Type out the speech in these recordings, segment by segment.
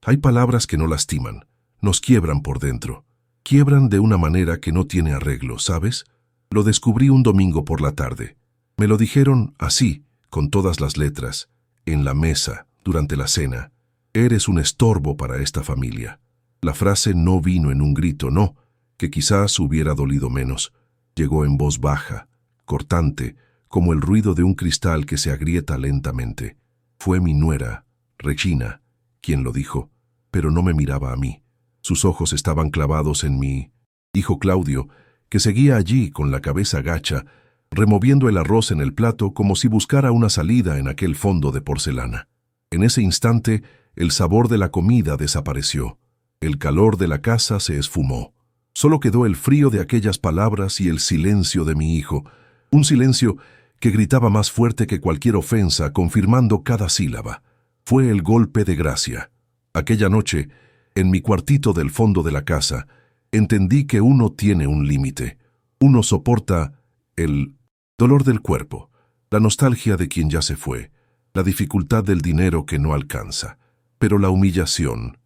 Hay palabras que no lastiman, nos quiebran por dentro. Quiebran de una manera que no tiene arreglo, ¿sabes? Lo descubrí un domingo por la tarde. Me lo dijeron así, con todas las letras, en la mesa, durante la cena. Eres un estorbo para esta familia. La frase no vino en un grito, no, que quizás hubiera dolido menos. Llegó en voz baja, cortante, como el ruido de un cristal que se agrieta lentamente. Fue mi nuera, Regina, quien lo dijo, pero no me miraba a mí. Sus ojos estaban clavados en mi hijo Claudio, que seguía allí con la cabeza gacha, removiendo el arroz en el plato como si buscara una salida en aquel fondo de porcelana. En ese instante, el sabor de la comida desapareció. El calor de la casa se esfumó. Solo quedó el frío de aquellas palabras y el silencio de mi hijo, un silencio que gritaba más fuerte que cualquier ofensa, confirmando cada sílaba. Fue el golpe de gracia. Aquella noche, en mi cuartito del fondo de la casa, entendí que uno tiene un límite. Uno soporta el dolor del cuerpo, la nostalgia de quien ya se fue, la dificultad del dinero que no alcanza. Pero la humillación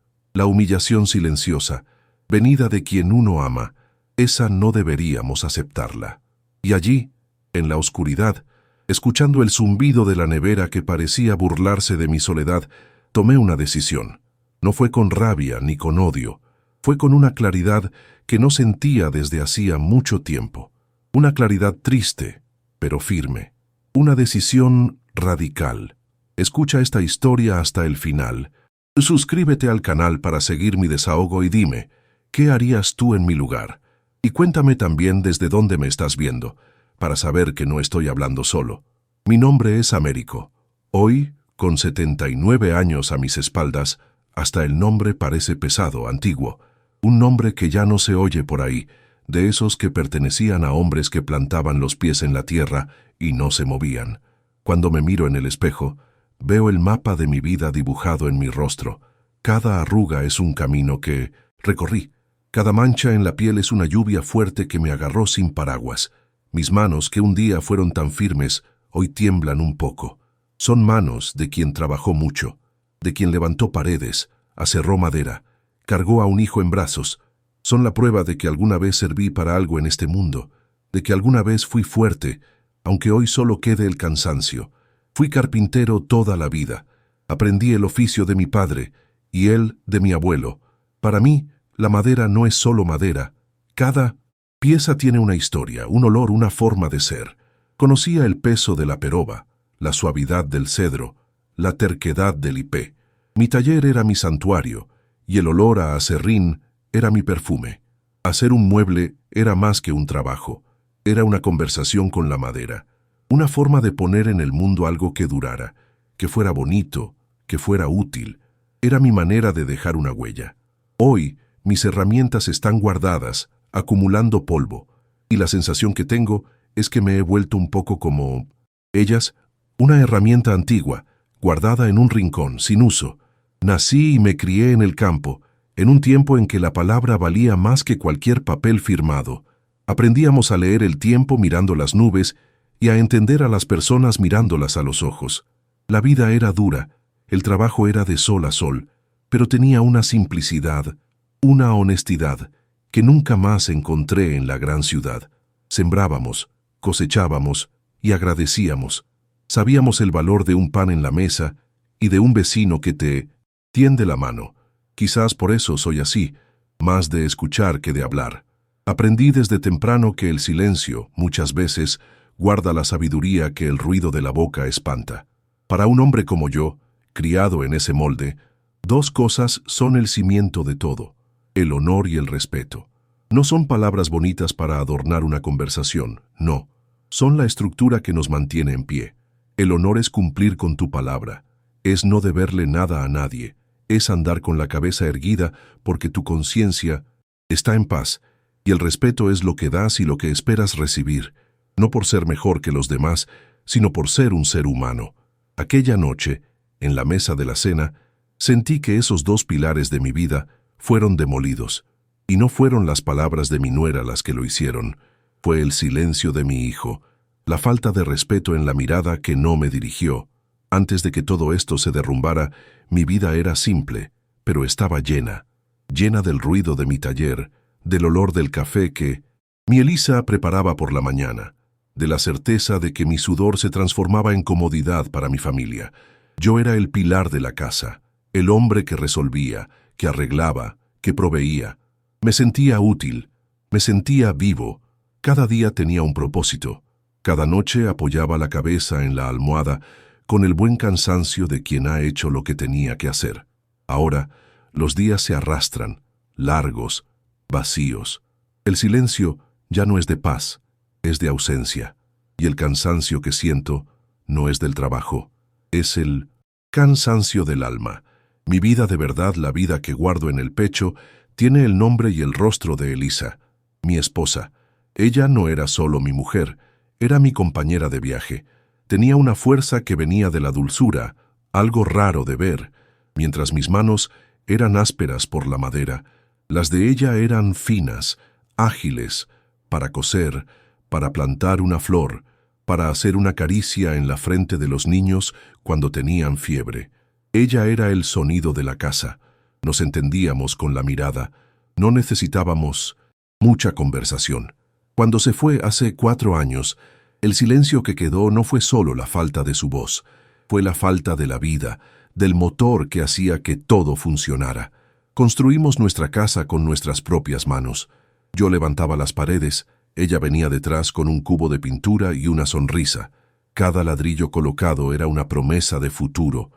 silenciosa, venida de quien uno ama, esa no deberíamos aceptarla. Y allí, en la oscuridad, escuchando el zumbido de la nevera que parecía burlarse de mi soledad, tomé una decisión. No fue con rabia ni con odio, fue con una claridad que no sentía desde hacía mucho tiempo. Una claridad triste, pero firme. Una decisión radical. Escucha esta historia hasta el final. Suscríbete al canal para seguir mi desahogo y dime, ¿qué harías tú en mi lugar? Y cuéntame también desde dónde me estás viendo, para saber que no estoy hablando solo. Mi nombre es Américo. Hoy, con 79 años a mis espaldas, hasta el nombre parece pesado, antiguo. Un nombre que ya no se oye por ahí, de esos que pertenecían a hombres que plantaban los pies en la tierra y no se movían. Cuando me miro en el espejo, veo el mapa de mi vida dibujado en mi rostro. Cada arruga es un camino que recorrí. Cada mancha en la piel es una lluvia fuerte que me agarró sin paraguas. Mis manos, que un día fueron tan firmes, hoy tiemblan un poco. Son manos de quien trabajó mucho, de quien levantó paredes, aserró madera, cargó a un hijo en brazos. Son la prueba de que alguna vez serví para algo en este mundo, de que alguna vez fui fuerte, aunque hoy solo quede el cansancio. Fui carpintero toda la vida. Aprendí el oficio de mi padre y él de mi abuelo. Para mí, la madera no es solo madera. Cada pieza tiene una historia, un olor, una forma de ser. Conocía el peso de la peroba, la suavidad del cedro, la terquedad del ipé. Mi taller era mi santuario, y el olor a aserrín era mi perfume. Hacer un mueble era más que un trabajo, era una conversación con la madera, una forma de poner en el mundo algo que durara, que fuera bonito, que fuera útil. Era mi manera de dejar una huella. Hoy, mis herramientas están guardadas, acumulando polvo, y la sensación que tengo es que me he vuelto un poco como ellas, una herramienta antigua, guardada en un rincón, sin uso. Nací y me crié en el campo, en un tiempo en que la palabra valía más que cualquier papel firmado. Aprendíamos a leer el tiempo mirando las nubes y a entender a las personas mirándolas a los ojos. La vida era dura, el trabajo era de sol a sol, pero tenía una simplicidad, una honestidad, que nunca más encontré en la gran ciudad. Sembrábamos, cosechábamos y agradecíamos. Sabíamos el valor de un pan en la mesa y de un vecino que te tiende la mano. Quizás por eso soy así, más de escuchar que de hablar. Aprendí desde temprano que el silencio, muchas veces, guarda la sabiduría que el ruido de la boca espanta. Para un hombre como yo, criado en ese molde, dos cosas son el cimiento de todo: el honor y el respeto. No son palabras bonitas para adornar una conversación, no. Son la estructura que nos mantiene en pie. El honor es cumplir con tu palabra, es no deberle nada a nadie, es andar con la cabeza erguida porque tu conciencia está en paz, y el respeto es lo que das y lo que esperas recibir, no por ser mejor que los demás, sino por ser un ser humano. Aquella noche, en la mesa de la cena, sentí que esos dos pilares de mi vida fueron demolidos, y no fueron las palabras de mi nuera las que lo hicieron, fue el silencio de mi hijo, la falta de respeto en la mirada que no me dirigió. Antes de que todo esto se derrumbara, mi vida era simple, pero estaba llena, llena del ruido de mi taller, del olor del café que mi Elisa preparaba por la mañana, de la certeza de que mi sudor se transformaba en comodidad para mi familia. Yo era el pilar de la casa, el hombre que resolvía, que arreglaba, que proveía. Me sentía útil, me sentía vivo. Cada día tenía un propósito. Cada noche apoyaba la cabeza en la almohada con el buen cansancio de quien ha hecho lo que tenía que hacer. Ahora, los días se arrastran, largos, vacíos. El silencio ya no es de paz, es de ausencia. Y el cansancio que siento no es del trabajo, es el cansancio del alma. Mi vida de verdad, la vida que guardo en el pecho, tiene el nombre y el rostro de Elisa, mi esposa. Ella no era solo mi mujer, era mi compañera de viaje. Tenía una fuerza que venía de la dulzura, algo raro de ver. Mientras mis manos eran ásperas por la madera, las de ella eran finas, ágiles, para coser, para plantar una flor, para hacer una caricia en la frente de los niños cuando tenían fiebre. Ella era el sonido de la casa. Nos entendíamos con la mirada. No necesitábamos mucha conversación. Cuando se fue hace 4 años, el silencio que quedó no fue solo la falta de su voz, fue la falta de la vida, del motor que hacía que todo funcionara. Construimos nuestra casa con nuestras propias manos. Yo levantaba las paredes, ella venía detrás con un cubo de pintura y una sonrisa. Cada ladrillo colocado era una promesa de futuro.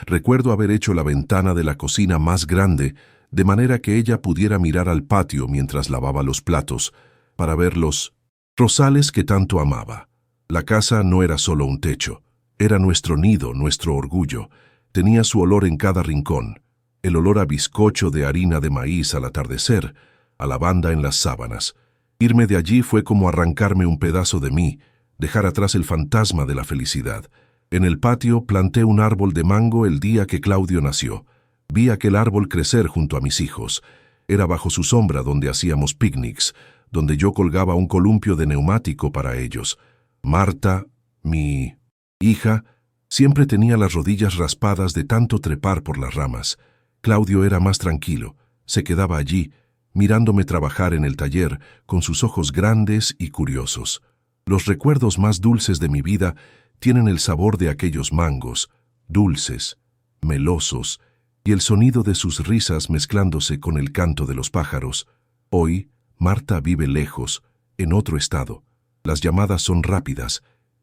Recuerdo haber hecho la ventana de la cocina más grande, de manera que ella pudiera mirar al patio mientras lavaba los platos, para ver los rosales que tanto amaba. La casa no era solo un techo, era nuestro nido, nuestro orgullo. Tenía su olor en cada rincón, el olor a bizcocho de harina de maíz al atardecer, a lavanda en las sábanas. Irme de allí fue como arrancarme un pedazo de mí, dejar atrás el fantasma de la felicidad. En el patio planté un árbol de mango el día que Claudio nació. Vi aquel árbol crecer junto a mis hijos. Era bajo su sombra donde hacíamos picnics, donde yo colgaba un columpio de neumático para ellos. Marta, mi hija, siempre tenía las rodillas raspadas de tanto trepar por las ramas. Claudio era más tranquilo, se quedaba allí, mirándome trabajar en el taller con sus ojos grandes y curiosos. Los recuerdos más dulces de mi vida tienen el sabor de aquellos mangos, dulces, melosos, y el sonido de sus risas mezclándose con el canto de los pájaros. Hoy, Marta vive lejos, en otro estado. Las llamadas son rápidas,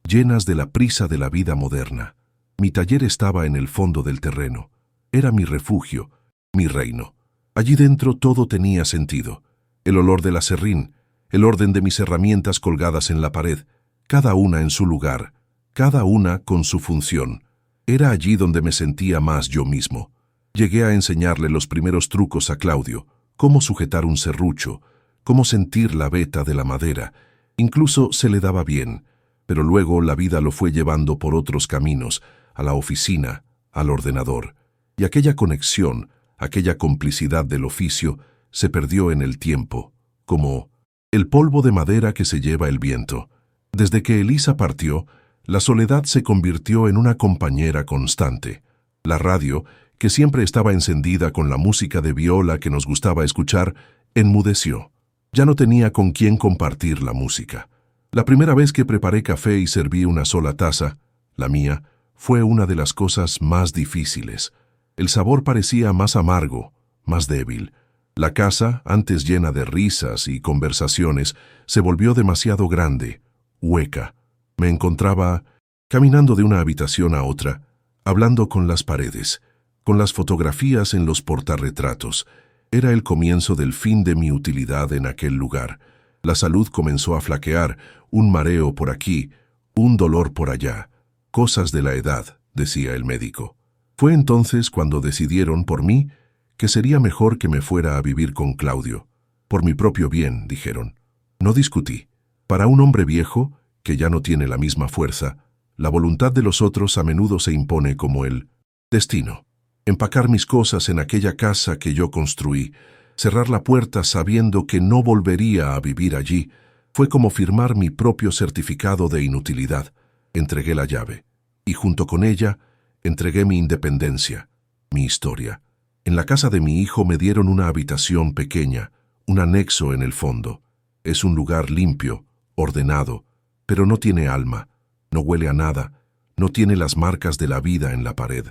llenas de la prisa de la vida moderna. Mi taller estaba en el fondo del terreno. Era mi refugio, mi reino. Allí dentro todo tenía sentido. El olor del aserrín, el orden de mis herramientas colgadas en la pared, cada una en su lugar, cada una con su función. Era allí donde me sentía más yo mismo. Llegué a enseñarle los primeros trucos a Claudio, cómo sujetar un serrucho, cómo sentir la veta de la madera. Incluso se le daba bien, pero luego la vida lo fue llevando por otros caminos, a la oficina, al ordenador. Y aquella conexión, aquella complicidad del oficio, se perdió en el tiempo, como el polvo de madera que se lleva el viento. Desde que Elisa partió, la soledad se convirtió en una compañera constante. La radio, que siempre estaba encendida con la música de viola que nos gustaba escuchar, enmudeció. Ya no tenía con quién compartir la música. La primera vez que preparé café y serví una sola taza, la mía, fue una de las cosas más difíciles. El sabor parecía más amargo, más débil. La casa, antes llena de risas y conversaciones, se volvió demasiado grande, hueca. Me encontraba caminando de una habitación a otra, hablando con las paredes, con las fotografías en los portarretratos. Era el comienzo del fin de mi utilidad en aquel lugar. La salud comenzó a flaquear, un mareo por aquí, un dolor por allá. Cosas de la edad, decía el médico. Fue entonces cuando decidieron por mí que sería mejor que me fuera a vivir con Claudio. Por mi propio bien, dijeron. No discutí. Para un hombre viejo, que ya no tiene la misma fuerza, la voluntad de los otros a menudo se impone como el destino. Empacar mis cosas en aquella casa que yo construí, cerrar la puerta sabiendo que no volvería a vivir allí, fue como firmar mi propio certificado de inutilidad. Entregué la llave, y junto con ella, entregué mi independencia, mi historia. En la casa de mi hijo me dieron una habitación pequeña, un anexo en el fondo. Es un lugar limpio, ordenado, pero no tiene alma, no huele a nada, no tiene las marcas de la vida en la pared.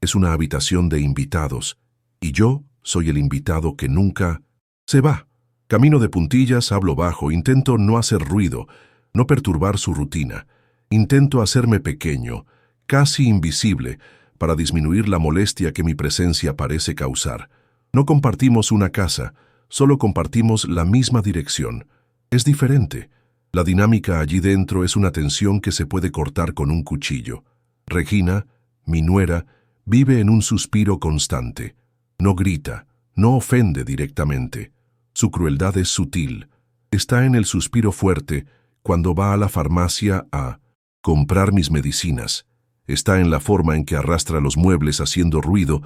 Es una habitación de invitados, y yo soy el invitado que nunca se va. Camino de puntillas, hablo bajo, intento no hacer ruido, no perturbar su rutina. Intento hacerme pequeño, casi invisible, para disminuir la molestia que mi presencia parece causar. No compartimos una casa, solo compartimos la misma dirección. Es diferente. La dinámica allí dentro es una tensión que se puede cortar con un cuchillo. Regina, mi nuera, vive en un suspiro constante. No grita, no ofende directamente. Su crueldad es sutil. Está en el suspiro fuerte cuando va a la farmacia a comprar mis medicinas. Está en la forma en que arrastra los muebles haciendo ruido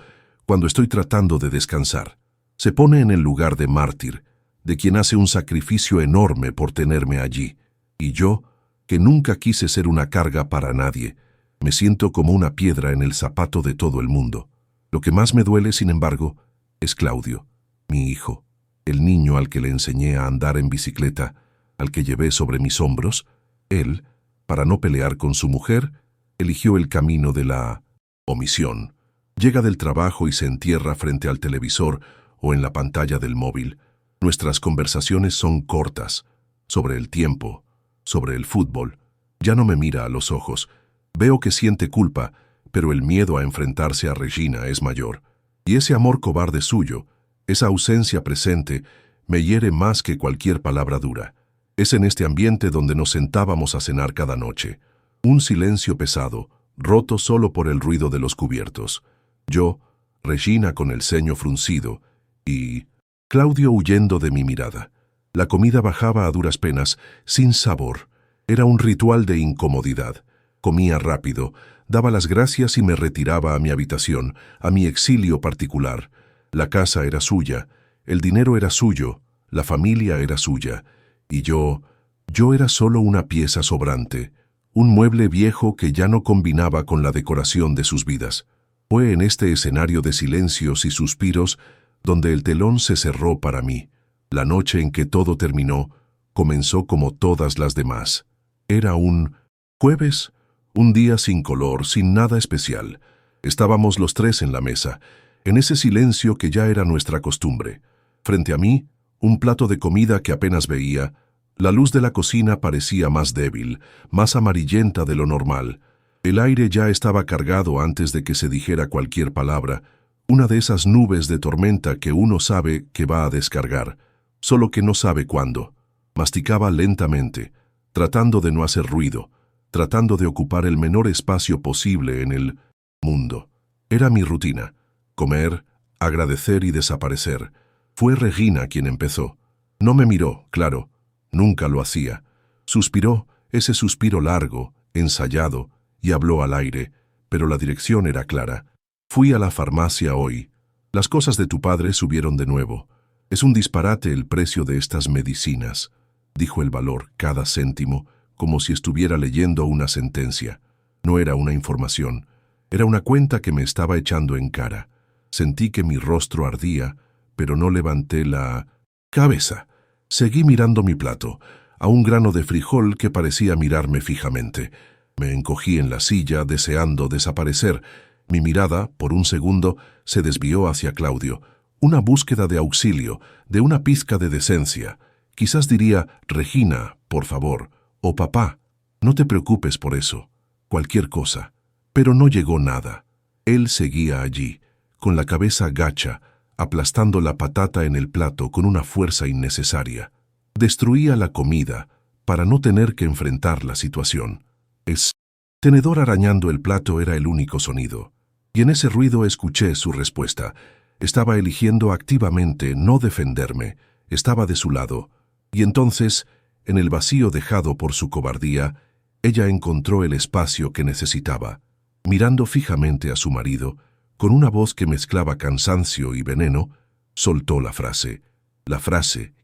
cuando estoy tratando de descansar. Se pone en el lugar de mártir, de quien hace un sacrificio enorme por tenerme allí. Y yo, que nunca quise ser una carga para nadie, me siento como una piedra en el zapato de todo el mundo. Lo que más me duele, sin embargo, es Claudio, mi hijo, el niño al que le enseñé a andar en bicicleta, al que llevé sobre mis hombros. Él, para no pelear con su mujer, eligió el camino de la omisión. Llega del trabajo y se entierra frente al televisor o en la pantalla del móvil. Nuestras conversaciones son cortas, sobre el tiempo, sobre el fútbol. Ya no me mira a los ojos. Veo que siente culpa, pero el miedo a enfrentarse a Regina es mayor. Y ese amor cobarde suyo, esa ausencia presente, me hiere más que cualquier palabra dura. Es en este ambiente donde nos sentábamos a cenar cada noche. Un silencio pesado, roto solo por el ruido de los cubiertos. Yo, Regina con el ceño fruncido, y Claudio huyendo de mi mirada. La comida bajaba a duras penas, sin sabor. Era un ritual de incomodidad. Comía rápido, daba las gracias y me retiraba a mi habitación, a mi exilio particular. La casa era suya, el dinero era suyo, la familia era suya, y yo era solo una pieza sobrante, un mueble viejo que ya no combinaba con la decoración de sus vidas. Fue en este escenario de silencios y suspiros donde el telón se cerró para mí. La noche en que todo terminó, comenzó como todas las demás. Era un jueves, un día sin color, sin nada especial. Estábamos los tres en la mesa, en ese silencio que ya era nuestra costumbre. Frente a mí, un plato de comida que apenas veía. La luz de la cocina parecía más débil, más amarillenta de lo normal. El aire ya estaba cargado antes de que se dijera cualquier palabra, una de esas nubes de tormenta que uno sabe que va a descargar, solo que no sabe cuándo. Masticaba lentamente, tratando de no hacer ruido, tratando de ocupar el menor espacio posible en el mundo. Era mi rutina: comer, agradecer y desaparecer. Fue Regina quien empezó. No me miró, claro. Nunca lo hacía. Suspiró, ese suspiro largo, ensayado, y habló al aire, pero la dirección era clara. Fui a la farmacia hoy. Las cosas de tu padre subieron de nuevo. Es un disparate el precio de estas medicinas. Dijo el valor, cada céntimo, como si estuviera leyendo una sentencia. No era una información. Era una cuenta que me estaba echando en cara. Sentí que mi rostro ardía, pero no levanté la cabeza. Seguí mirando mi plato, a un grano de frijol que parecía mirarme fijamente. Me encogí en la silla, deseando desaparecer. Mi mirada, por un segundo, se desvió hacia Claudio. Una búsqueda de auxilio, de una pizca de decencia. Quizás diría, Regina, por favor, o papá, no te preocupes por eso, cualquier cosa. Pero no llegó nada. Él seguía allí, con la cabeza gacha, aplastando la patata en el plato con una fuerza innecesaria. Destruía la comida para no tener que enfrentar la situación. Tenedor arañando el plato era el único sonido. Y en ese ruido escuché su respuesta. Estaba eligiendo activamente no defenderme, estaba de su lado. Y entonces, en el vacío dejado por su cobardía, ella encontró el espacio que necesitaba. Mirando fijamente a su marido, con una voz que mezclaba cansancio y veneno, soltó la frase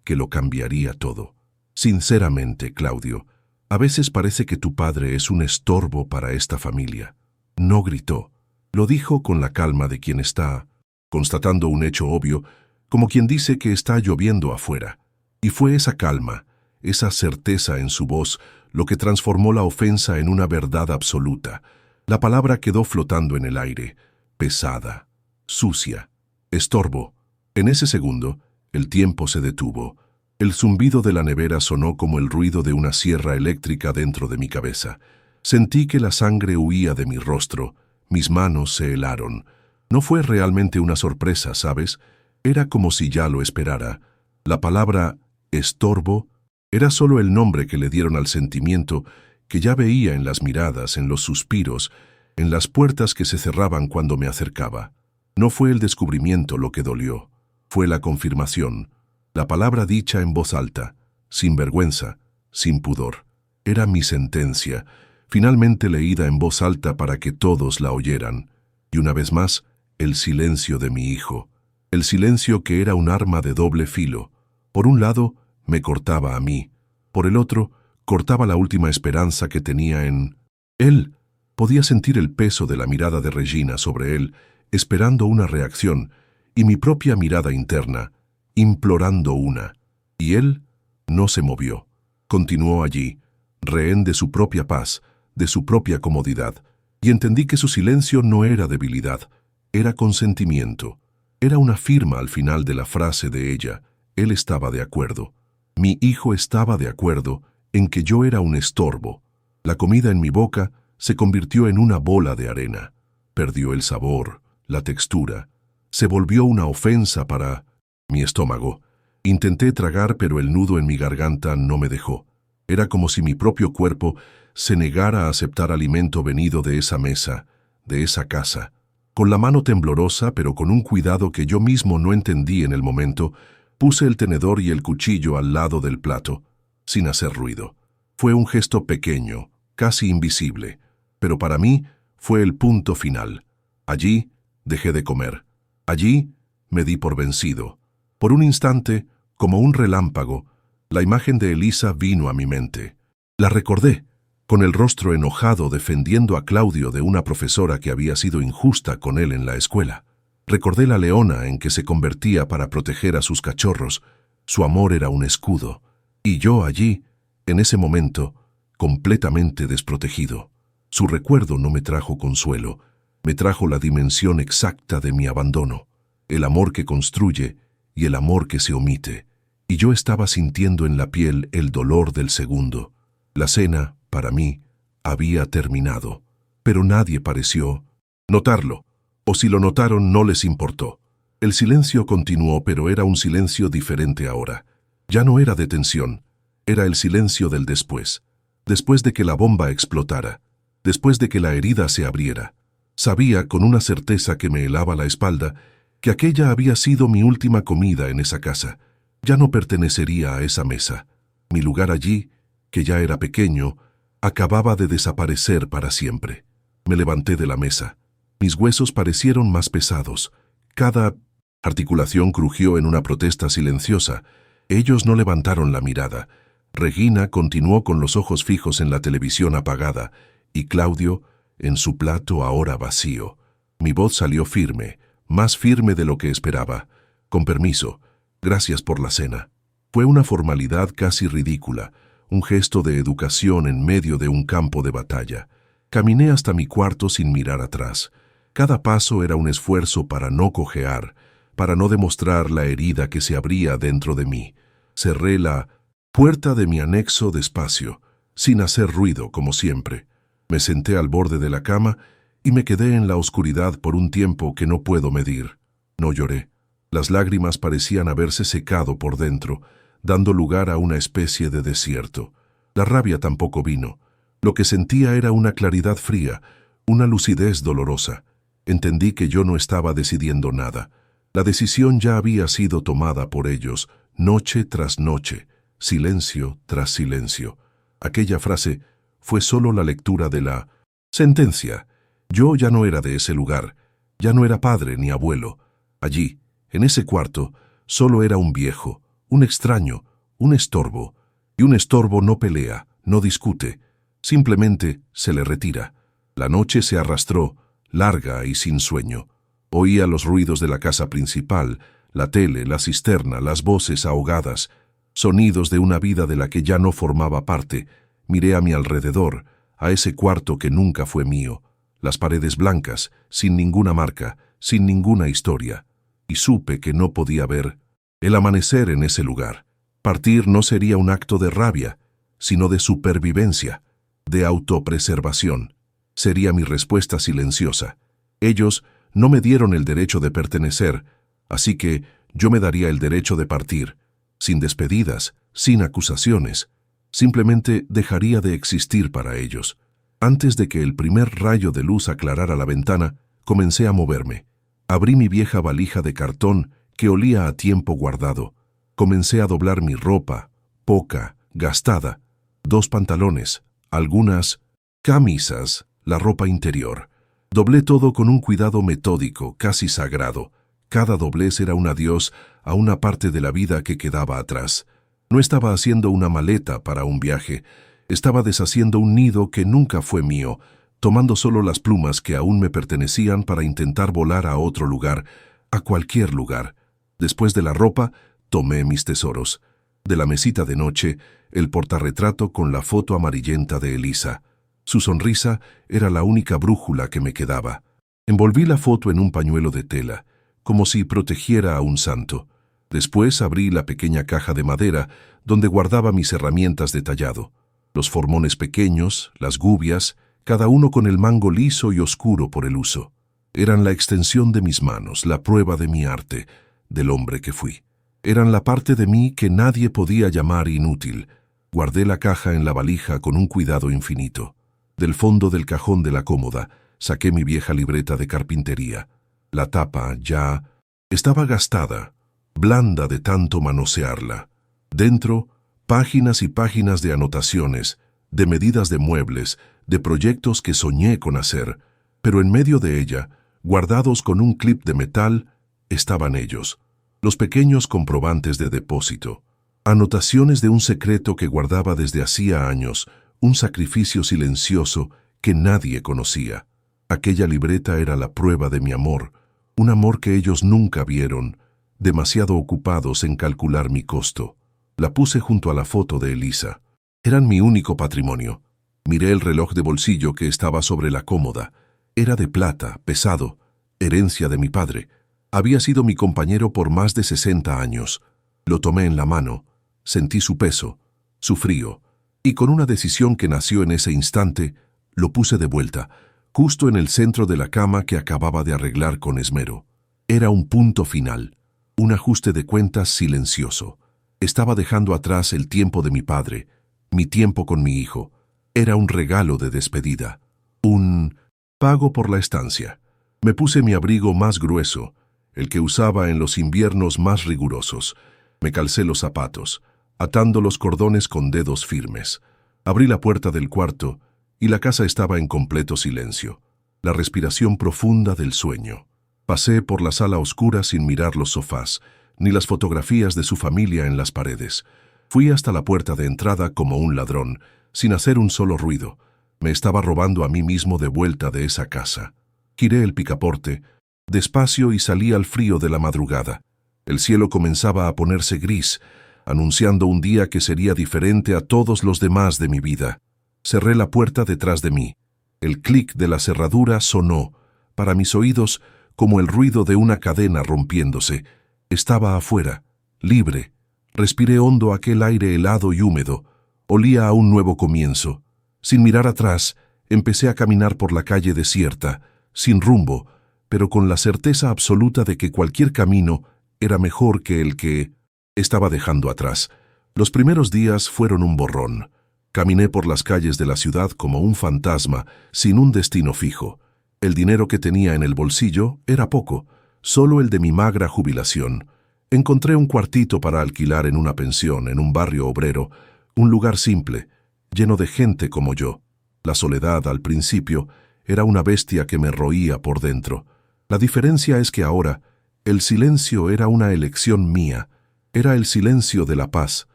que lo cambiaría todo. Sinceramente, Claudio, a veces parece que tu padre es un estorbo para esta familia. No gritó. Lo dijo con la calma de quien está constatando un hecho obvio, como quien dice que está lloviendo afuera. Y fue esa calma, esa certeza en su voz, lo que transformó la ofensa en una verdad absoluta. La palabra quedó flotando en el aire, pesada, sucia, estorbo. En ese segundo, el tiempo se detuvo. El zumbido de la nevera sonó como el ruido de una sierra eléctrica dentro de mi cabeza. Sentí que la sangre huía de mi rostro, mis manos se helaron. No fue realmente una sorpresa, ¿sabes? Era como si ya lo esperara. La palabra estorbo era solo el nombre que le dieron al sentimiento que ya veía en las miradas, en los suspiros, en las puertas que se cerraban cuando me acercaba. No fue el descubrimiento lo que dolió, fue la confirmación, la palabra dicha en voz alta, sin vergüenza, sin pudor. Era mi sentencia, finalmente leída en voz alta para que todos la oyeran. Y una vez más, el silencio de mi hijo, el silencio que era un arma de doble filo. Por un lado, me cortaba a mí, por el otro, cortaba la última esperanza que tenía en él. Podía sentir el peso de la mirada de Regina sobre él, esperando una reacción, y mi propia mirada interna, implorando una. Y él no se movió. Continuó allí, rehén de su propia paz, de su propia comodidad, y entendí que su silencio no era debilidad, era consentimiento. Era una firma al final de la frase de ella. Él estaba de acuerdo. Mi hijo estaba de acuerdo en que yo era un estorbo. La comida en mi boca se convirtió en una bola de arena. Perdió el sabor, la textura. Se volvió una ofensa para mi estómago. Intenté tragar, pero el nudo en mi garganta no me dejó. Era como si mi propio cuerpo se negara a aceptar alimento venido de esa mesa, de esa casa. Con la mano temblorosa, pero con un cuidado que yo mismo no entendí en el momento, puse el tenedor y el cuchillo al lado del plato, sin hacer ruido. Fue un gesto pequeño, casi invisible, pero para mí fue el punto final. Allí dejé de comer. Allí me di por vencido. Por un instante, como un relámpago, la imagen de Elisa vino a mi mente. La recordé, con el rostro enojado defendiendo a Claudio de una profesora que había sido injusta con él en la escuela. Recordé la leona en que se convertía para proteger a sus cachorros. Su amor era un escudo. Y yo allí, en ese momento, completamente desprotegido. Su recuerdo no me trajo consuelo, me trajo la dimensión exacta de mi abandono, el amor que construye y el amor que se omite. Y yo estaba sintiendo en la piel el dolor del segundo. La cena, para mí, había terminado, pero nadie pareció notarlo, o si lo notaron no les importó. El silencio continuó, pero era un silencio diferente ahora. Ya no era de tensión, era el silencio del después. Después de que la bomba explotara, después de que la herida se abriera. Sabía con una certeza que me helaba la espalda que aquella había sido mi última comida en esa casa. Ya no pertenecería a esa mesa. Mi lugar allí, que ya era pequeño, acababa de desaparecer para siempre. Me levanté de la mesa. Mis huesos parecieron más pesados. Cada articulación crujió en una protesta silenciosa. Ellos no levantaron la mirada. Regina continuó con los ojos fijos en la televisión apagada, y Claudio en su plato ahora vacío. Mi voz salió firme, más firme de lo que esperaba. Con permiso, gracias por la cena. Fue una formalidad casi ridícula, un gesto de educación en medio de un campo de batalla. Caminé hasta mi cuarto sin mirar atrás. Cada paso era un esfuerzo para no cojear, para no demostrar la herida que se abría dentro de mí. Cerré la puerta de mi anexo despacio, sin hacer ruido como siempre. Me senté al borde de la cama y me quedé en la oscuridad por un tiempo que no puedo medir. No lloré. Las lágrimas parecían haberse secado por dentro, dando lugar a una especie de desierto. La rabia tampoco vino. Lo que sentía era una claridad fría, una lucidez dolorosa. Entendí que yo no estaba decidiendo nada. La decisión ya había sido tomada por ellos, noche tras noche, silencio tras silencio. Aquella frase fue solo la lectura de la sentencia. Yo ya no era de ese lugar, ya no era padre ni abuelo. Allí, en ese cuarto, solo era un viejo, un extraño, un estorbo. Y un estorbo no pelea, no discute, simplemente se le retira. La noche se arrastró, larga y sin sueño. Oía los ruidos de la casa principal, la tele, la cisterna, las voces ahogadas, sonidos de una vida de la que ya no formaba parte. Miré a mi alrededor, a ese cuarto que nunca fue mío, las paredes blancas, sin ninguna marca, sin ninguna historia, y supe que no podía ver el amanecer en ese lugar. Partir no sería un acto de rabia, sino de supervivencia, de autopreservación. Sería mi respuesta silenciosa. Ellos no me dieron el derecho de pertenecer, así que yo me daría el derecho de partir, sin despedidas, sin acusaciones. Simplemente dejaría de existir para ellos. Antes de que el primer rayo de luz aclarara la ventana, comencé a moverme. Abrí mi vieja valija de cartón que olía a tiempo guardado. Comencé a doblar mi ropa, poca, gastada, 2 pantalones, algunas camisas, la ropa interior. Doblé todo con un cuidado metódico, casi sagrado. Cada doblez era un adiós a una parte de la vida que quedaba atrás. No estaba haciendo una maleta para un viaje, estaba deshaciendo un nido que nunca fue mío, tomando solo las plumas que aún me pertenecían para intentar volar a otro lugar, a cualquier lugar. Después de la ropa, tomé mis tesoros. De la mesita de noche, el portarretrato con la foto amarillenta de Elisa. Su sonrisa era la única brújula que me quedaba. Envolví la foto en un pañuelo de tela, como si protegiera a un santo. Después abrí la pequeña caja de madera donde guardaba mis herramientas de tallado. Los formones pequeños, las gubias, cada uno con el mango liso y oscuro por el uso. Eran la extensión de mis manos, la prueba de mi arte, del hombre que fui. Eran la parte de mí que nadie podía llamar inútil. Guardé la caja en la valija con un cuidado infinito. Del fondo del cajón de la cómoda saqué mi vieja libreta de carpintería. La tapa ya estaba gastada, blanda de tanto manosearla. Dentro, páginas y páginas de anotaciones, de medidas de muebles, de proyectos que soñé con hacer, pero en medio de ella, guardados con un clip de metal, estaban ellos, los pequeños comprobantes de depósito, anotaciones de un secreto que guardaba desde hacía años, un sacrificio silencioso que nadie conocía. Aquella libreta era la prueba de mi amor, un amor que ellos nunca vieron, demasiado ocupados en calcular mi costo. La puse junto a la foto de Elisa. Eran mi único patrimonio. Miré el reloj de bolsillo que estaba sobre la cómoda. Era de plata, pesado, herencia de mi padre. Había sido mi compañero por más de 60 años. Lo tomé en la mano, sentí su peso, su frío, y con una decisión que nació en ese instante, lo puse de vuelta, justo en el centro de la cama que acababa de arreglar con esmero. Era un punto final, un ajuste de cuentas silencioso. Estaba dejando atrás el tiempo de mi padre, mi tiempo con mi hijo. Era un regalo de despedida, un pago por la estancia. Me puse mi abrigo más grueso, el que usaba en los inviernos más rigurosos. Me calcé los zapatos, atando los cordones con dedos firmes. Abrí la puerta del cuarto y la casa estaba en completo silencio, la respiración profunda del sueño. Pasé por la sala oscura sin mirar los sofás, ni las fotografías de su familia en las paredes. Fui hasta la puerta de entrada como un ladrón, sin hacer un solo ruido. Me estaba robando a mí mismo de vuelta de esa casa. Giré el picaporte, despacio, y salí al frío de la madrugada. El cielo comenzaba a ponerse gris, anunciando un día que sería diferente a todos los demás de mi vida. Cerré la puerta detrás de mí. El clic de la cerradura sonó, para mis oídos, como el ruido de una cadena rompiéndose. Estaba afuera, libre. Respiré hondo aquel aire helado y húmedo. Olía a un nuevo comienzo. Sin mirar atrás, empecé a caminar por la calle desierta, sin rumbo, pero con la certeza absoluta de que cualquier camino era mejor que el que estaba dejando atrás. Los primeros días fueron un borrón. Caminé por las calles de la ciudad como un fantasma, sin un destino fijo. El dinero que tenía en el bolsillo era poco, solo el de mi magra jubilación. Encontré un cuartito para alquilar en una pensión, en un barrio obrero, un lugar simple, lleno de gente como yo. La soledad, al principio, era una bestia que me roía por dentro. La diferencia es que ahora, el silencio era una elección mía. Era el silencio de la paz,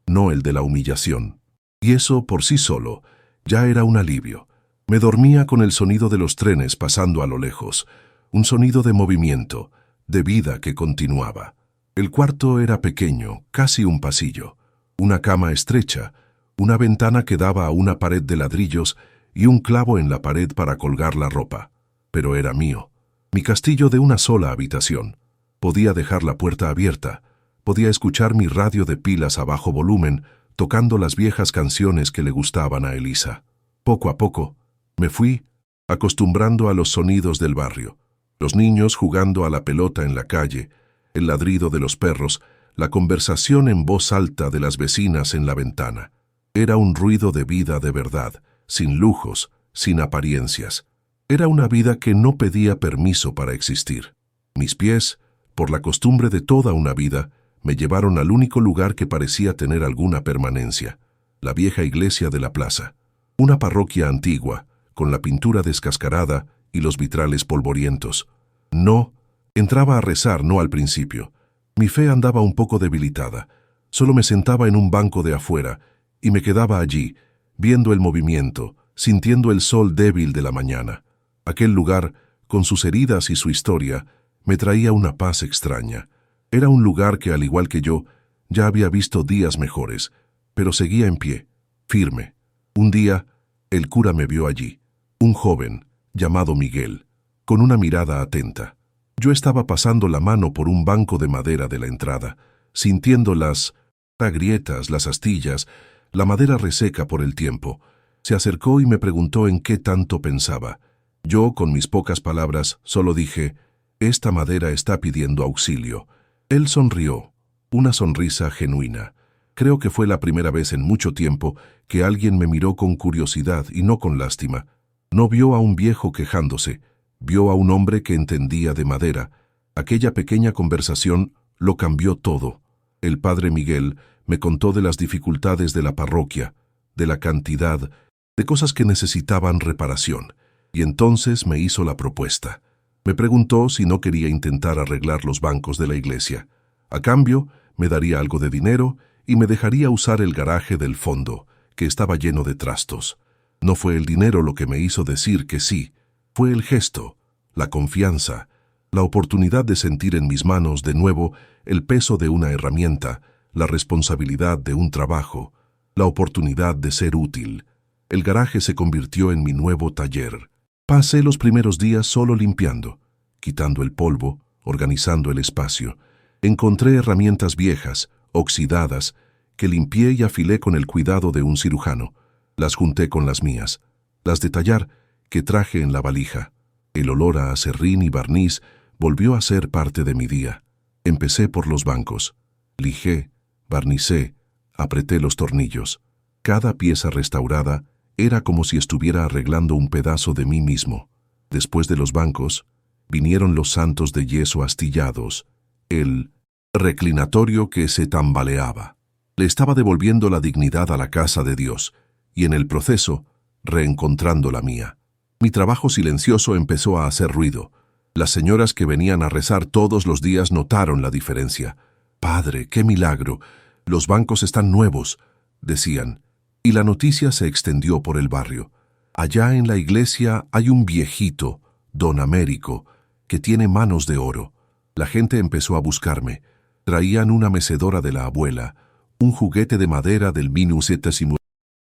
no el de la humillación. Y eso, por sí solo, ya era un alivio. Me dormía con el sonido de los trenes pasando a lo lejos, un sonido de movimiento, de vida que continuaba. El cuarto era pequeño, casi un pasillo, una cama estrecha, una ventana que daba a una pared de ladrillos y un clavo en la pared para colgar la ropa. Pero era mío, mi castillo de una sola habitación. Podía dejar la puerta abierta, podía escuchar mi radio de pilas a bajo volumen, tocando las viejas canciones que le gustaban a Elisa. Poco a poco, me fui acostumbrando a los sonidos del barrio, los niños jugando a la pelota en la calle, el ladrido de los perros, la conversación en voz alta de las vecinas en la ventana. Era un ruido de vida de verdad, sin lujos, sin apariencias. Era una vida que no pedía permiso para existir. Mis pies, por la costumbre de toda una vida, me llevaron al único lugar que parecía tener alguna permanencia, la vieja iglesia de la plaza. Una parroquia antigua, con la pintura descascarada y los vitrales polvorientos. No, entraba a rezar, no al principio. Mi fe andaba un poco debilitada. Solo me sentaba en un banco de afuera y me quedaba allí, viendo el movimiento, sintiendo el sol débil de la mañana. Aquel lugar, con sus heridas y su historia, me traía una paz extraña. Era un lugar que, al igual que yo, ya había visto días mejores, pero seguía en pie, firme. Un día, el cura me vio allí, un joven, llamado Miguel, con una mirada atenta. Yo estaba pasando la mano por un banco de madera de la entrada, sintiendo las grietas, las astillas, la madera reseca por el tiempo. Se acercó y me preguntó en qué tanto pensaba. Yo, con mis pocas palabras, solo dije: «Esta madera está pidiendo auxilio». Él sonrió, una sonrisa genuina. Creo que fue la primera vez en mucho tiempo que alguien me miró con curiosidad y no con lástima. No vio a un viejo quejándose, vio a un hombre que entendía de madera. Aquella pequeña conversación lo cambió todo. El padre Miguel me contó de las dificultades de la parroquia, de la cantidad de cosas que necesitaban reparación, y entonces me hizo la propuesta. Me preguntó si no quería intentar arreglar los bancos de la iglesia. A cambio, me daría algo de dinero y me dejaría usar el garaje del fondo, que estaba lleno de trastos. No fue el dinero lo que me hizo decir que sí, fue el gesto, la confianza, la oportunidad de sentir en mis manos de nuevo el peso de una herramienta, la responsabilidad de un trabajo, la oportunidad de ser útil. El garaje se convirtió en mi nuevo taller. Pasé los primeros días solo limpiando, quitando el polvo, organizando el espacio. Encontré herramientas viejas, oxidadas, que limpié y afilé con el cuidado de un cirujano. Las junté con las mías, las de tallar que traje en la valija. El olor a acerrín y barniz volvió a ser parte de mi día. Empecé por los bancos. Lijé, barnicé, apreté los tornillos. Cada pieza restaurada era como si estuviera arreglando un pedazo de mí mismo. Después de los bancos, vinieron los santos de yeso astillados, el reclinatorio que se tambaleaba. Le estaba devolviendo la dignidad a la casa de Dios, y en el proceso, reencontrando la mía. Mi trabajo silencioso empezó a hacer ruido. Las señoras que venían a rezar todos los días notaron la diferencia. «Padre, qué milagro, los bancos están nuevos», decían. Y la noticia se extendió por el barrio. Allá en la iglesia hay un viejito, don Américo, que tiene manos de oro. La gente empezó a buscarme. Traían una mecedora de la abuela, un juguete de madera del 1900,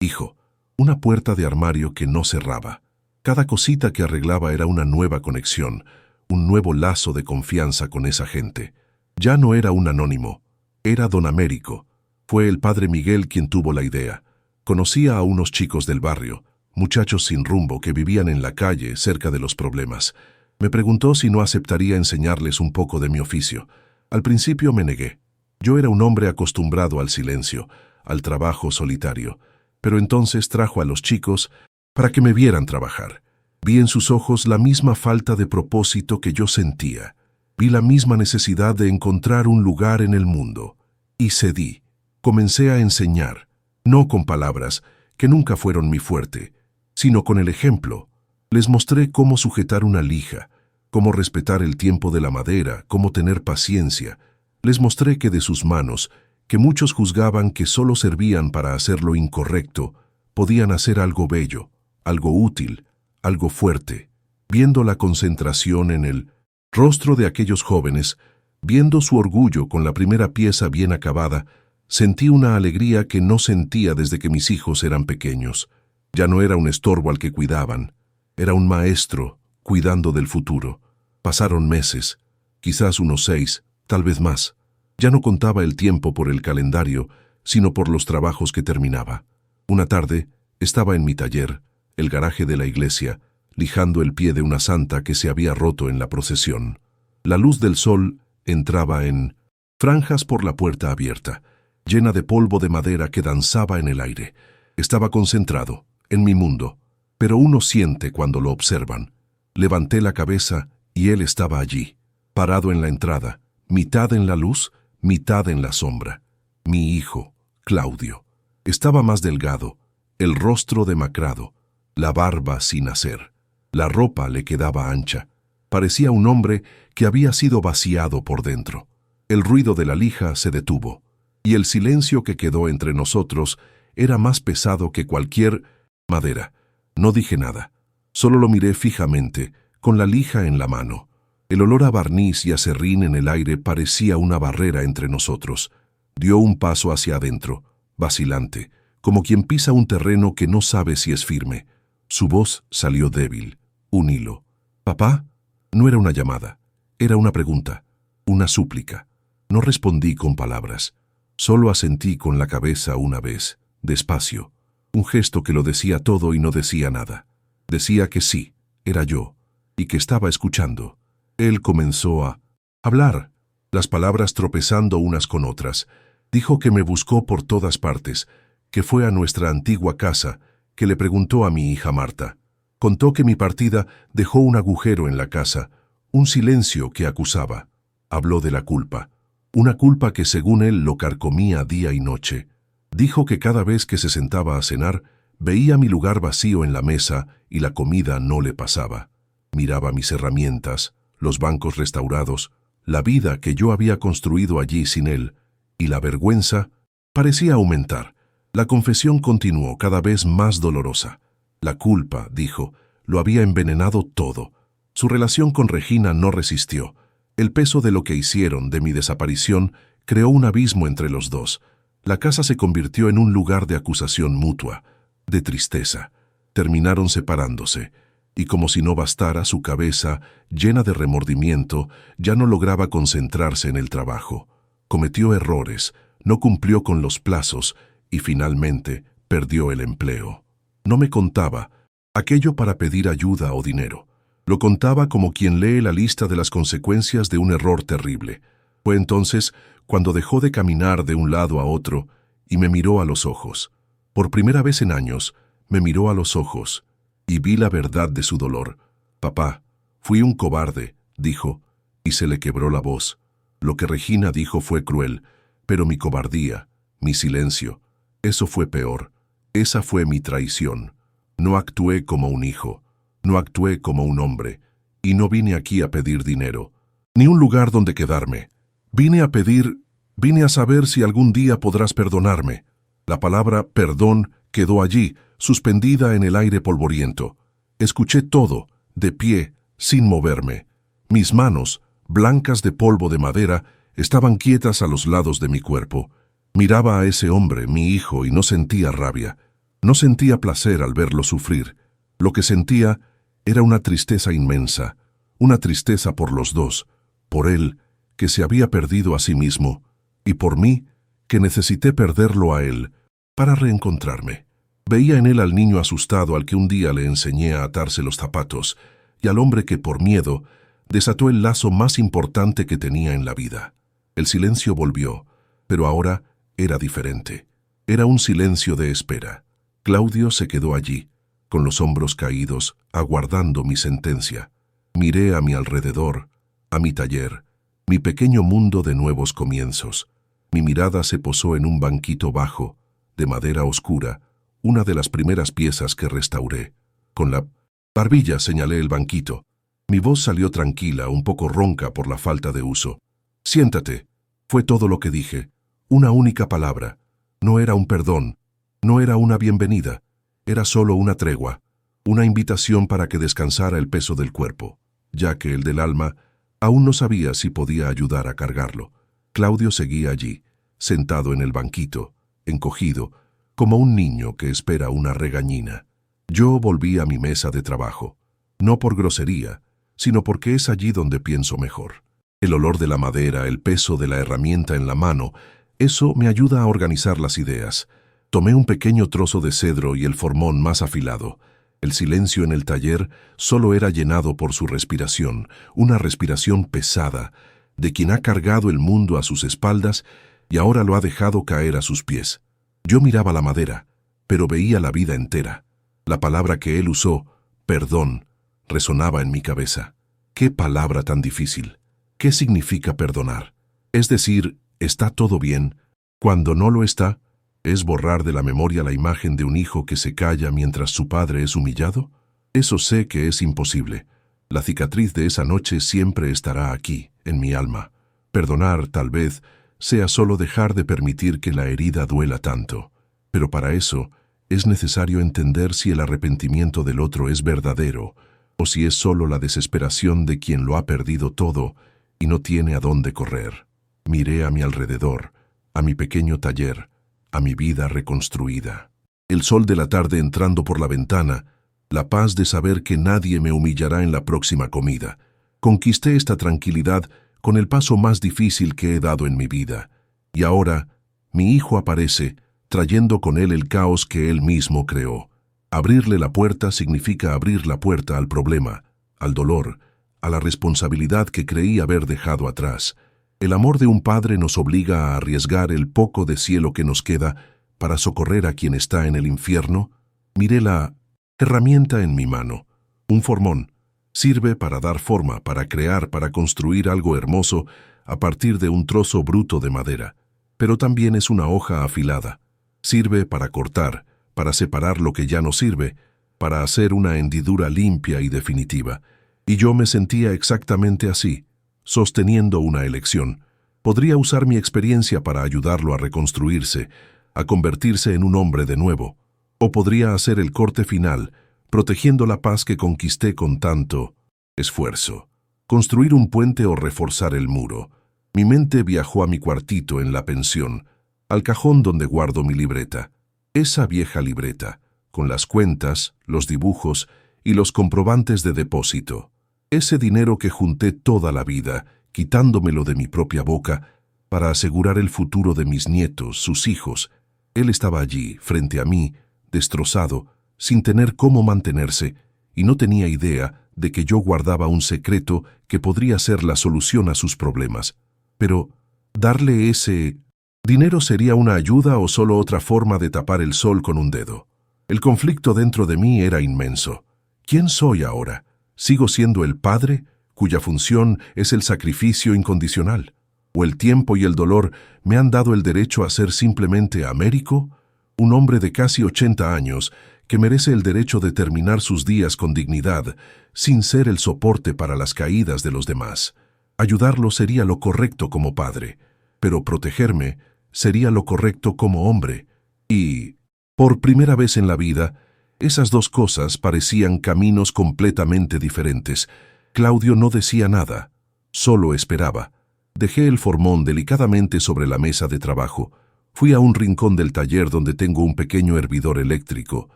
hijo, una puerta de armario que no cerraba. Cada cosita que arreglaba era una nueva conexión, un nuevo lazo de confianza con esa gente. Ya no era un anónimo, era don Américo. Fue el padre Miguel quien tuvo la idea. Conocía a unos chicos del barrio, muchachos sin rumbo que vivían en la calle cerca de los problemas. Me preguntó si no aceptaría enseñarles un poco de mi oficio. Al principio me negué. Yo era un hombre acostumbrado al silencio, al trabajo solitario. Pero entonces trajo a los chicos para que me vieran trabajar. Vi en sus ojos la misma falta de propósito que yo sentía. Vi la misma necesidad de encontrar un lugar en el mundo. Y cedí. Comencé a enseñar. No con palabras, que nunca fueron mi fuerte, sino con el ejemplo. Les mostré cómo sujetar una lija, cómo respetar el tiempo de la madera, cómo tener paciencia. Les mostré que de sus manos, que muchos juzgaban que solo servían para hacer lo incorrecto, podían hacer algo bello, algo útil, algo fuerte. Viendo la concentración en el rostro de aquellos jóvenes, viendo su orgullo con la primera pieza bien acabada, sentí una alegría que no sentía desde que mis hijos eran pequeños. Ya no era un estorbo al que cuidaban, era un maestro cuidando del futuro. Pasaron meses, quizás unos 6, tal vez más. Ya no contaba el tiempo por el calendario, sino por los trabajos que terminaba. Una tarde, estaba en mi taller, el garaje de la iglesia, lijando el pie de una santa que se había roto en la procesión. La luz del sol entraba en franjas por la puerta abierta, llena de polvo de madera que danzaba en el aire. Estaba concentrado, en mi mundo, pero uno siente cuando lo observan. Levanté la cabeza y él estaba allí, parado en la entrada, mitad en la luz, mitad en la sombra. Mi hijo, Claudio. Estaba más delgado, el rostro demacrado, la barba sin hacer. La ropa le quedaba ancha. Parecía un hombre que había sido vaciado por dentro. El ruido de la lija se detuvo, y el silencio que quedó entre nosotros era más pesado que cualquier madera. No dije nada, solo lo miré fijamente, con la lija en la mano. El olor a barniz y a serrín en el aire parecía una barrera entre nosotros. Dio un paso hacia adentro, vacilante, como quien pisa un terreno que no sabe si es firme. Su voz salió débil, un hilo. «¿Papá?» No era una llamada, era una pregunta, una súplica. No respondí con palabras, solo asentí con la cabeza una vez, despacio. Un gesto que lo decía todo y no decía nada. Decía que sí, era yo, y que estaba escuchando. Él comenzó a hablar, las palabras tropezando unas con otras. Dijo que me buscó por todas partes, que fue a nuestra antigua casa, que le preguntó a mi hija Marta. Contó que mi partida dejó un agujero en la casa, un silencio que acusaba. Habló de la culpa, una culpa que según él lo carcomía día y noche. Dijo que cada vez que se sentaba a cenar, veía mi lugar vacío en la mesa y la comida no le pasaba. Miraba mis herramientas, los bancos restaurados, la vida que yo había construido allí sin él, y la vergüenza parecía aumentar. La confesión continuó cada vez más dolorosa. La culpa, dijo, lo había envenenado todo. Su relación con Regina no resistió. El peso de lo que hicieron, de mi desaparición, creó un abismo entre los dos. La casa se convirtió en un lugar de acusación mutua, de tristeza. Terminaron separándose, y como si no bastara, su cabeza, llena de remordimiento, ya no lograba concentrarse en el trabajo. Cometió errores, no cumplió con los plazos, y finalmente perdió el empleo. No me contaba aquello para pedir ayuda o dinero. Lo contaba como quien lee la lista de las consecuencias de un error terrible. Fue entonces cuando dejó de caminar de un lado a otro y me miró a los ojos. Por primera vez en años, me miró a los ojos y vi la verdad de su dolor. «Papá, fui un cobarde», dijo, y se le quebró la voz. Lo que Regina dijo fue cruel, pero mi cobardía, mi silencio, eso fue peor. Esa fue mi traición. No actué como un hijo, no actué como un hombre, y no vine aquí a pedir dinero, ni un lugar donde quedarme. Vine a saber si algún día podrás perdonarme. La palabra perdón quedó allí, suspendida en el aire polvoriento. Escuché todo, de pie, sin moverme. Mis manos, blancas de polvo de madera, estaban quietas a los lados de mi cuerpo. Miraba a ese hombre, mi hijo, y no sentía rabia. No sentía placer al verlo sufrir. Lo que sentía era una tristeza inmensa, una tristeza por los dos, por él, que se había perdido a sí mismo, y por mí, que necesité perderlo a él para reencontrarme. Veía en él al niño asustado al que un día le enseñé a atarse los zapatos, y al hombre que, por miedo, desató el lazo más importante que tenía en la vida. El silencio volvió, pero ahora era diferente. Era un silencio de espera. Claudio se quedó allí, con los hombros caídos, aguardando mi sentencia. Miré a mi alrededor, a mi taller, mi pequeño mundo de nuevos comienzos. Mi mirada se posó en un banquito bajo, de madera oscura, una de las primeras piezas que restauré. Con la barbilla señalé el banquito. Mi voz salió tranquila, un poco ronca por la falta de uso. «Siéntate», fue todo lo que dije. Una única palabra. No era un perdón, no era una bienvenida, era solo una tregua, una invitación para que descansara el peso del cuerpo, ya que el del alma Aún no sabía si podía ayudar a cargarlo. Claudio seguía allí, sentado en el banquito, encogido, como un niño que espera una regañina. Yo volví a mi mesa de trabajo, no por grosería, sino porque es allí donde pienso mejor. El olor de la madera, el peso de la herramienta en la mano, eso me ayuda a organizar las ideas. Tomé un pequeño trozo de cedro y el formón más afilado. El silencio en el taller solo era llenado por su respiración, una respiración pesada, de quien ha cargado el mundo a sus espaldas y ahora lo ha dejado caer a sus pies. Yo miraba la madera, pero veía la vida entera. La palabra que él usó, perdón, resonaba en mi cabeza. ¿Qué palabra tan difícil? ¿Qué significa perdonar? Es decir, ¿está todo bien? Cuando no lo está, ¿es borrar de la memoria la imagen de un hijo que se calla mientras su padre es humillado? Eso sé que es imposible. La cicatriz de esa noche siempre estará aquí, en mi alma. Perdonar, tal vez, sea solo dejar de permitir que la herida duela tanto. Pero para eso, es necesario entender si el arrepentimiento del otro es verdadero o si es solo la desesperación de quien lo ha perdido todo y no tiene a dónde correr. Miré a mi alrededor, a mi pequeño taller, a mi vida reconstruida. El sol de la tarde entrando por la ventana, la paz de saber que nadie me humillará en la próxima comida. Conquisté esta tranquilidad con el paso más difícil que he dado en mi vida. Y ahora, mi hijo aparece, trayendo con él el caos que él mismo creó. Abrirle la puerta significa abrir la puerta al problema, al dolor, a la responsabilidad que creí haber dejado atrás. El amor de un padre nos obliga a arriesgar el poco de cielo que nos queda para socorrer a quien está en el infierno. Miré la herramienta en mi mano, un formón. Sirve para dar forma, para crear, para construir algo hermoso a partir de un trozo bruto de madera. Pero también es una hoja afilada. Sirve para cortar, para separar lo que ya no sirve, para hacer una hendidura limpia y definitiva. Y yo me sentía exactamente así, sosteniendo una elección. Podría usar mi experiencia para ayudarlo a reconstruirse, a convertirse en un hombre de nuevo. O podría hacer el corte final, protegiendo la paz que conquisté con tanto esfuerzo. Construir un puente o reforzar el muro. Mi mente viajó a mi cuartito en la pensión, al cajón donde guardo mi libreta. Esa vieja libreta, con las cuentas, los dibujos y los comprobantes de depósito. Ese dinero que junté toda la vida, quitándomelo de mi propia boca, para asegurar el futuro de mis nietos, sus hijos. Él estaba allí, frente a mí, destrozado, sin tener cómo mantenerse, y no tenía idea de que yo guardaba un secreto que podría ser la solución a sus problemas. Pero, ¿darle ese dinero sería una ayuda o solo otra forma de tapar el sol con un dedo? El conflicto dentro de mí era inmenso. ¿Quién soy ahora? ¿Sigo siendo el padre, cuya función es el sacrificio incondicional? ¿O el tiempo y el dolor me han dado el derecho a ser simplemente Américo? Un hombre de casi 80 años que merece el derecho de terminar sus días con dignidad, sin ser el soporte para las caídas de los demás. Ayudarlo sería lo correcto como padre, pero protegerme sería lo correcto como hombre. Y, por primera vez en la vida, esas dos cosas parecían caminos completamente diferentes. Claudio no decía nada, solo esperaba. Dejé el formón delicadamente sobre la mesa de trabajo. Fui a un rincón del taller donde tengo un pequeño hervidor eléctrico.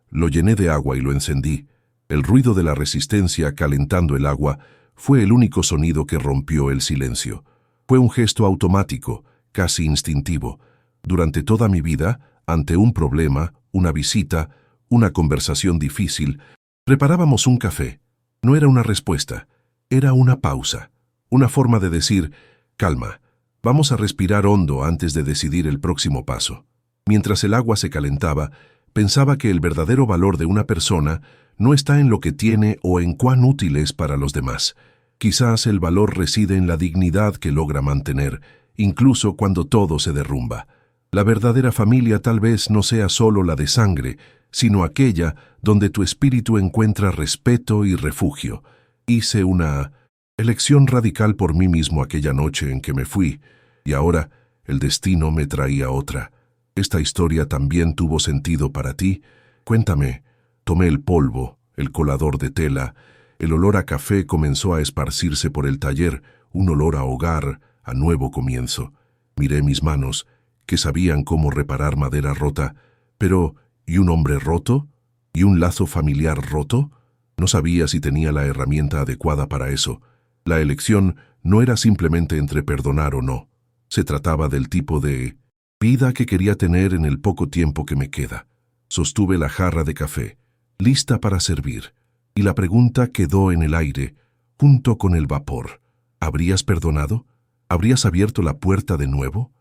Lo llené de agua y lo encendí. El ruido de la resistencia calentando el agua fue el único sonido que rompió el silencio. Fue un gesto automático, casi instintivo. Durante toda mi vida, ante un problema, una visita, una conversación difícil, preparábamos un café. No era una respuesta, era una pausa, una forma de decir, calma, vamos a respirar hondo antes de decidir el próximo paso. Mientras el agua se calentaba, pensaba que el verdadero valor de una persona no está en lo que tiene o en cuán útil es para los demás. Quizás el valor reside en la dignidad que logra mantener, incluso cuando todo se derrumba. La verdadera familia tal vez no sea solo la de sangre, sino aquella donde tu espíritu encuentra respeto y refugio. Hice una elección radical por mí mismo aquella noche en que me fui, y ahora el destino me traía otra. ¿Esta historia también tuvo sentido para ti? Cuéntame. Tomé el polvo, el colador de tela, El olor a café comenzó a esparcirse por el taller, un olor a hogar, a nuevo comienzo. Miré mis manos, que sabían cómo reparar madera rota, pero ¿y un hombre roto? ¿Y un lazo familiar roto? No sabía si tenía la herramienta adecuada para eso. La elección no era simplemente entre perdonar o no. Se trataba del tipo de vida que quería tener en el poco tiempo que me queda. Sostuve la jarra de café, lista para servir, y la pregunta quedó en el aire, junto con el vapor. ¿Habrías perdonado? ¿Habrías abierto la puerta de nuevo?